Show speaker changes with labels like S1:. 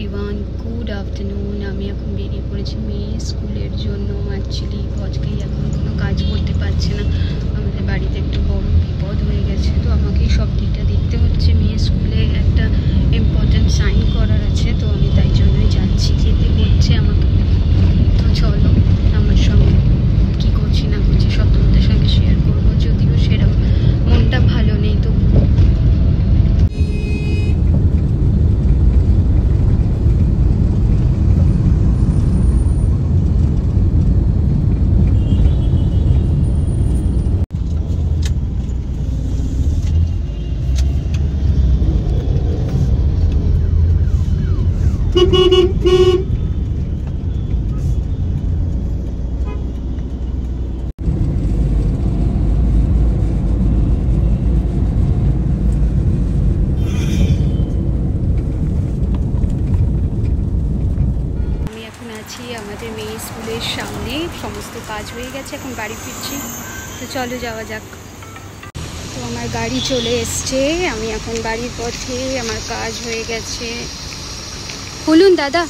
S1: Everyone, good afternoon. আমি এখন বেরিয়ে পড়েছি মেয়ে স্কুলের জন্য। অ্যাকচুয়ালি আজকেই এখন কোনো কাজ করতে পারছে না, আমাদের বাড়িতে একটু বড় বিপদ হয়ে গেছে, তো আমাকেই সব দিকটা দেখতে হচ্ছে। মেয়ে স্কুলে একটা ইম্পর্ট্যান্ট সাইন করার আছে, তো আমি তাই জন্যই যাচ্ছি, যেতে হচ্ছে আমাকে। তো চলো আমার সঙ্গে, কী করছি না করছি সব তোমাদের সঙ্গে শেয়ার করবো, যদিও সেরকম মনটা ভালো নেই। তো আমাদের মেয়ে স্কুলের সামনে সমস্ত কাজ হয়ে গেছে, এখন বাড়ি ফিরছি। তো চলো যাওয়া যাক। তো আমার গাড়ি চলে এসছে, আমি এখন বাড়ির পথে, আমার কাজ হয়ে গেছে। বলুন দাদা।